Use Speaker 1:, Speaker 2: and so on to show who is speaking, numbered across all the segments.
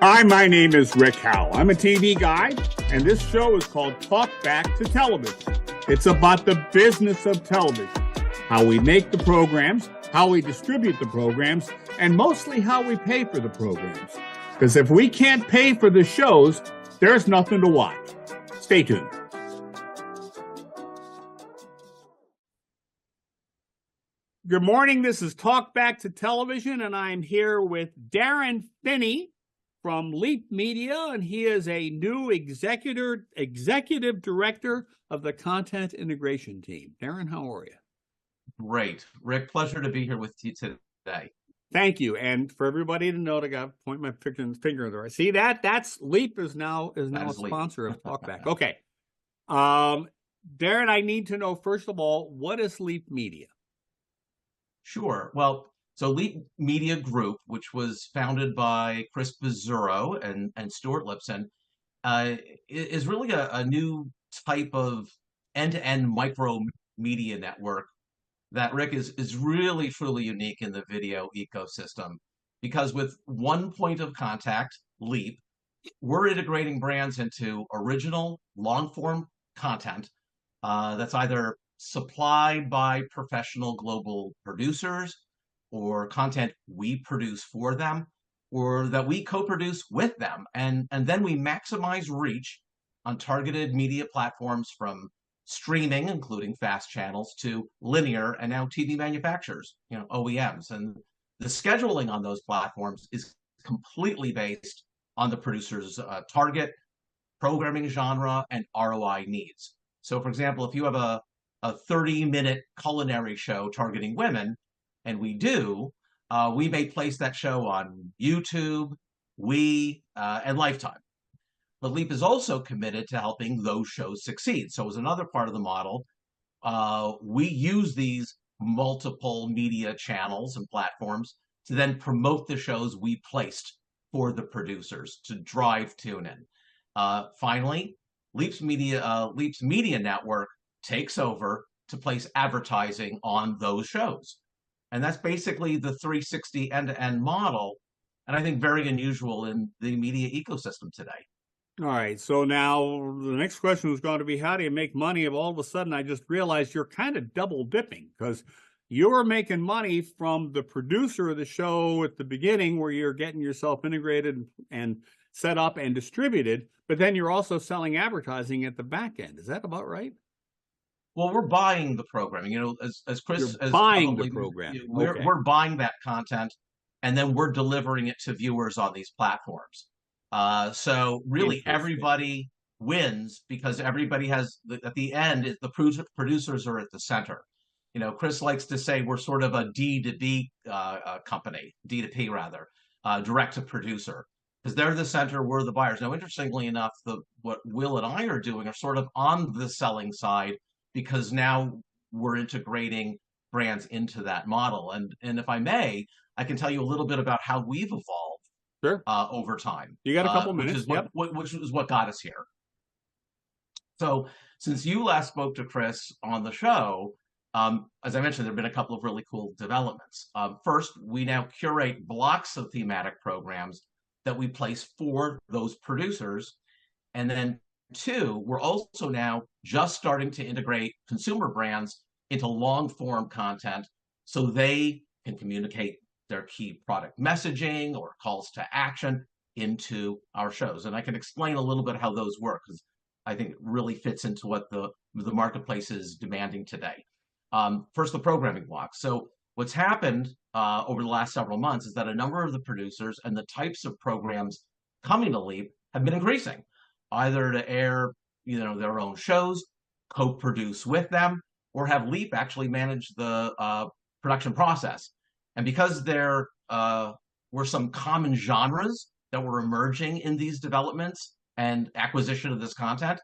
Speaker 1: Hi, my name is Rick Howell. I'm a TV guy, and this show is called Talk Back to Television. It's about the business of television, how we make the programs, how we distribute the programs, and mostly how we pay for the programs. Because if we can't pay for the shows, there's nothing to watch. Stay tuned. Good morning. This is Talk Back to Television, and I'm here with Darren Finnie from Leap Media, and he is a new executive director of the content integration team. Darren, how are you?
Speaker 2: Great. Rick, pleasure to be here with you today.
Speaker 1: Thank you. And for everybody to know, I got to point my finger there. See that's Leap is now a sponsor of Talkback. Okay. Darren, I need to know, first of all, what is Leap Media?
Speaker 2: Sure. Well, so Leap Media Group, which was founded by Chris Bizzurro and Stuart Lipson, is really a new type of end-to-end micro media network that, Rick, is really truly unique in the video ecosystem, because with one point of contact, Leap, we're integrating brands into original long-form content that's either supplied by professional global producers or content we produce for them or that we co-produce with them. And then we maximize reach on targeted media platforms, from streaming, including fast channels, to linear and now TV manufacturers, OEMs. And the scheduling on those platforms is completely based on the producer's target, programming genre, and ROI needs. So, for example, if you have a 30-minute culinary show targeting women, and we may place that show on YouTube, and Lifetime. But Leap is also committed to helping those shows succeed. So as another part of the model, we use these multiple media channels and platforms to then promote the shows we placed for the producers to drive tune-in. Finally, Leap's media network takes over to place advertising on those shows. And that's basically the 360 end-to-end model, and I think very unusual in the media ecosystem today.
Speaker 1: All right, so now the next question was going to be, how do you make money if all of a sudden I just realized you're kind of double dipping, because you're making money from the producer of the show at the beginning, where you're getting yourself integrated and set up and distributed, but then you're also selling advertising at the back end. Is that about right?
Speaker 2: Well, we're buying the programming, as Chris
Speaker 1: You're buying the program.
Speaker 2: We're buying that content, and then we're delivering it to viewers on these platforms. So really everybody wins, because everybody has, at the end, the producers are at the center. Chris likes to say we're sort of a D2B company, D2P rather, direct to producer, because they're the center, we're the buyers. Now, interestingly enough, what Will and I are doing are sort of on the selling side, because now we're integrating brands into that model. And if I may, I can tell you a little bit about how we've evolved over time.
Speaker 1: You got a couple minutes.
Speaker 2: Which is what got us here. So since you last spoke to Chris on the show, as I mentioned, there have been a couple of really cool developments. First, we now curate blocks of thematic programs that we place for those producers. And then two, we're also now just starting to integrate consumer brands into long-form content, so they can communicate their key product messaging or calls to action into our shows. And I can explain a little bit how those work, because I think it really fits into what the marketplace is demanding today. First, the programming block. So what's happened over the last several months is that a number of the producers and the types of programs coming to Leap have been increasing, either to air their own shows, co-produce with them, or have Leap actually manage the production process. And because there were some common genres that were emerging in these developments and acquisition of this content,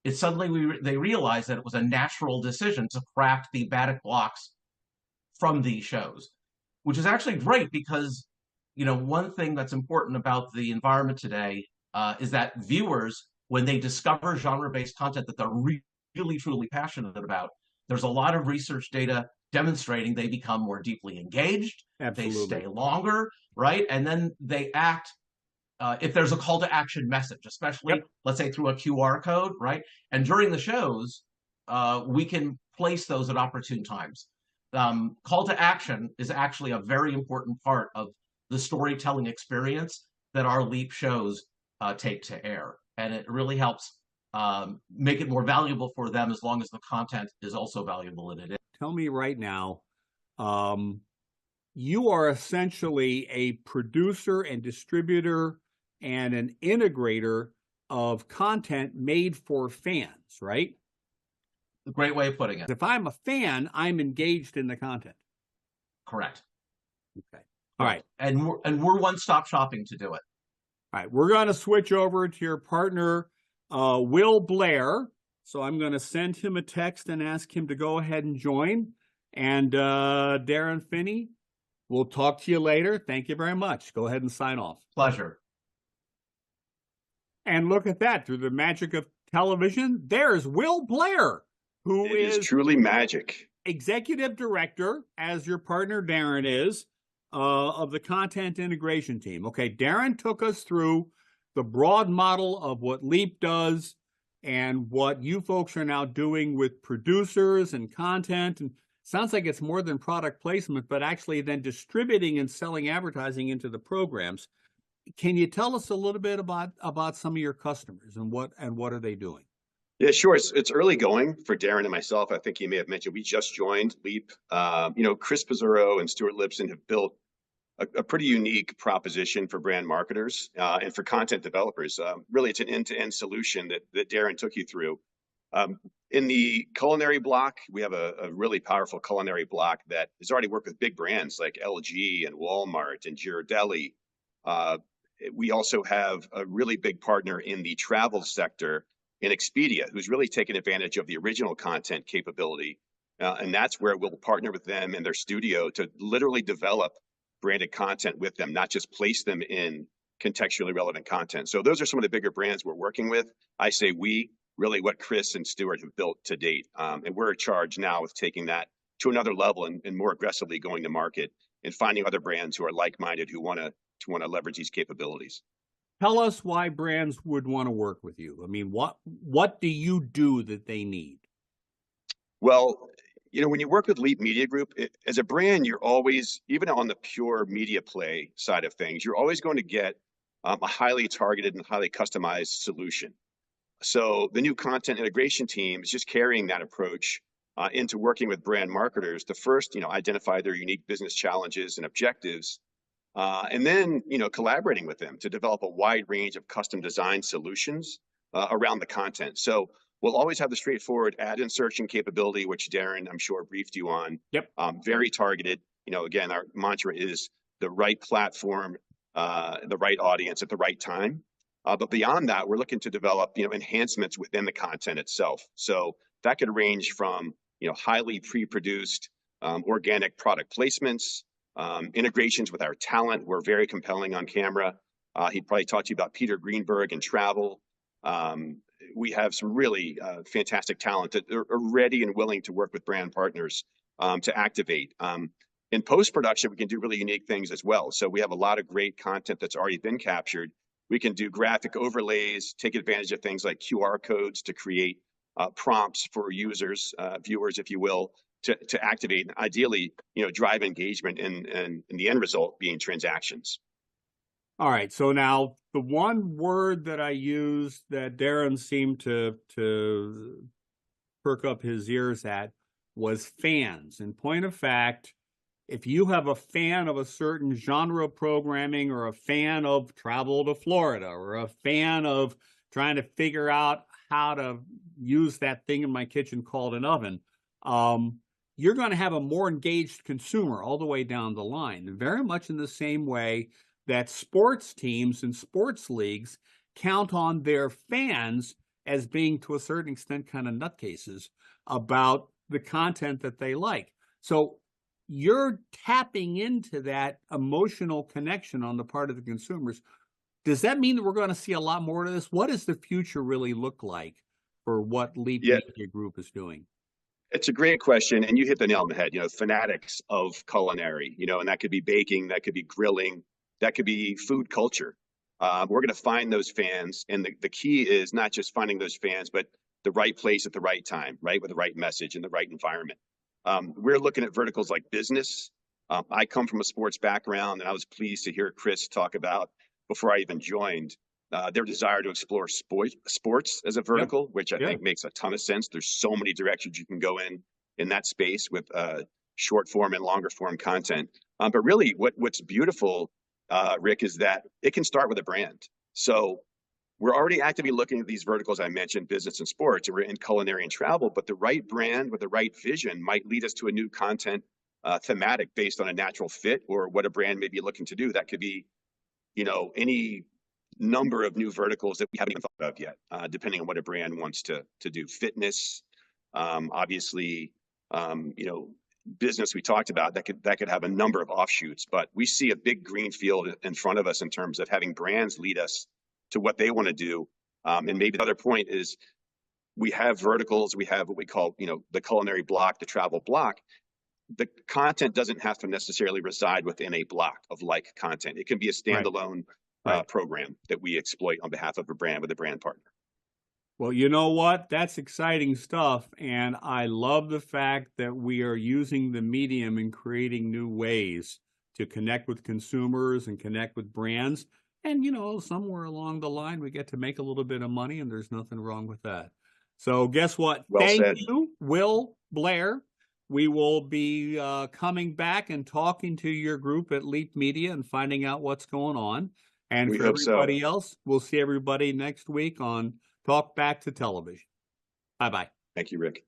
Speaker 2: they realized that it was a natural decision to craft thematic blocks from these shows, which is actually great, because one thing that's important about the environment today is that viewers, when they discover genre-based content that they're really, truly passionate about, there's a lot of research data demonstrating they become more deeply engaged.
Speaker 1: Absolutely.
Speaker 2: They stay longer, right? And then they act if there's a call to action message, especially
Speaker 1: Yep.
Speaker 2: let's say through a QR code, right? And during the shows, we can place those at opportune times. Call to action is actually a very important part of the storytelling experience that our Leap shows take to air, and it really helps make it more valuable for them as long as the content is also valuable in it.
Speaker 1: Tell me right now, you are essentially a producer and distributor and an integrator of content made for fans, right?
Speaker 2: A great way of putting it.
Speaker 1: If I'm a fan, I'm engaged in the content.
Speaker 2: Correct.
Speaker 1: Okay. All right.
Speaker 2: And we're one-stop shopping to do it.
Speaker 1: All right. We're going to switch over to your partner, Will Blair. So I'm going to send him a text and ask him to go ahead and join. And Darren, Finnie, we'll talk to you later. Thank you very much. Go ahead and sign off.
Speaker 2: Pleasure.
Speaker 1: And look at that. Through the magic of television, there's Will Blair, who is
Speaker 3: truly magic.
Speaker 1: Executive director, as your partner Darren is, of the content integration team. Okay, Darren took us through the broad model of what Leap does and what you folks are now doing with producers and content. And sounds like it's more than product placement, but actually then distributing and selling advertising into the programs. Can you tell us a little bit about some of your customers and what are they doing?
Speaker 3: Yeah, sure. It's early going for Darren and myself. I think he may have mentioned we just joined Leap. Chris Pizzurro and Stuart Lipson have built a pretty unique proposition for brand marketers and for content developers. Really, it's an end-to-end solution that Darren took you through. In the culinary block, we have a really powerful culinary block that has already worked with big brands like LG and Walmart and Ghirardelli. We also have a really big partner in the travel sector in Expedia, who's really taken advantage of the original content capability. And that's where we'll partner with them in their studio to literally develop branded content with them, not just place them in contextually relevant content. So those are some of the bigger brands we're working with. I say we, really what Chris and Stuart have built to date. And we're in charge now with taking that to another level and more aggressively going to market and finding other brands who are like-minded who want to leverage these capabilities.
Speaker 1: Tell us why brands would want to work with you. I mean, what do you do that they need?
Speaker 3: Well, when you work with Leap Media Group, as a brand, you're always, even on the pure media play side of things, you're always going to get a highly targeted and highly customized solution. So the new content integration team is just carrying that approach into working with brand marketers to first, identify their unique business challenges and objectives, and then, collaborating with them to develop a wide range of custom design solutions around the content. So we'll always have the straightforward ad insertion capability, which Darren, I'm sure, briefed you on.
Speaker 1: Yep.
Speaker 3: Very targeted. Again, our mantra is the right platform, the right audience at the right time. But beyond that, we're looking to develop, enhancements within the content itself. So that could range from, highly pre-produced organic product placements, integrations with our talent. We're very compelling on camera. He'd probably talk to you about Peter Greenberg and travel. We have some really fantastic talent that are ready and willing to work with brand partners to activate. In post-production, we can do really unique things as well. So we have a lot of great content that's already been captured. We can do graphic overlays, take advantage of things like QR codes to create prompts for users, viewers, if you will, to activate and ideally, drive engagement and the end result being transactions.
Speaker 1: All right. So now the one word that I used that Darren seemed to perk up his ears at was fans. In point of fact, if you have a fan of a certain genre of programming or a fan of travel to Florida or a fan of trying to figure out how to use that thing in my kitchen called an oven, you're going to have a more engaged consumer all the way down the line. Very much in the same way that sports teams and sports leagues count on their fans as being, to a certain extent, kind of nutcases about the content that they like. So you're tapping into that emotional connection on the part of the consumers. Does that mean that we're going to see a lot more of this? What does the future really look like for what Leap Media Group is doing?
Speaker 3: It's a great question, and you hit the nail on the head. Fanatics of culinary, and that could be baking, that could be grilling, that could be food culture. We're going to find those fans. And the key is not just finding those fans, but the right place at the right time, right? With the right message and the right environment. We're looking at verticals like business. I come from a sports background, and I was pleased to hear Chris talk about, before I even joined, their desire to explore sports as a vertical, which I think makes a ton of sense. There's so many directions you can go in that space with short form and longer form content. But really, what's beautiful, Rick, is that it can start with a brand. So we're already actively looking at these verticals I mentioned, business and sports, and we're in culinary and travel, but the right brand with the right vision might lead us to a new content thematic based on a natural fit or what a brand may be looking to do. That could be, any number of new verticals that we haven't even thought of yet, depending on what a brand wants to do. Fitness, obviously, business we talked about, that could have a number of offshoots, but we see a big green field in front of us in terms of having brands lead us to what they want to do. And maybe the other point is we have verticals, we have what we call, the culinary block, the travel block. The content doesn't have to necessarily reside within a block of like content. It can be a standalone program that we exploit on behalf of a brand with a brand partner.
Speaker 1: Well, you know what? That's exciting stuff. And I love the fact that we are using the medium and creating new ways to connect with consumers and connect with brands. And, somewhere along the line, we get to make a little bit of money, and there's nothing wrong with that. So guess what?
Speaker 3: Well
Speaker 1: Thank
Speaker 3: said.
Speaker 1: you, Will, Blair. We will be coming back and talking to your group at Leap Media and finding out what's going on. And
Speaker 3: We
Speaker 1: for
Speaker 3: hope so.
Speaker 1: everybody else, we'll see everybody next week on Talk Back to Television. Bye-bye.
Speaker 3: Thank you, Rick.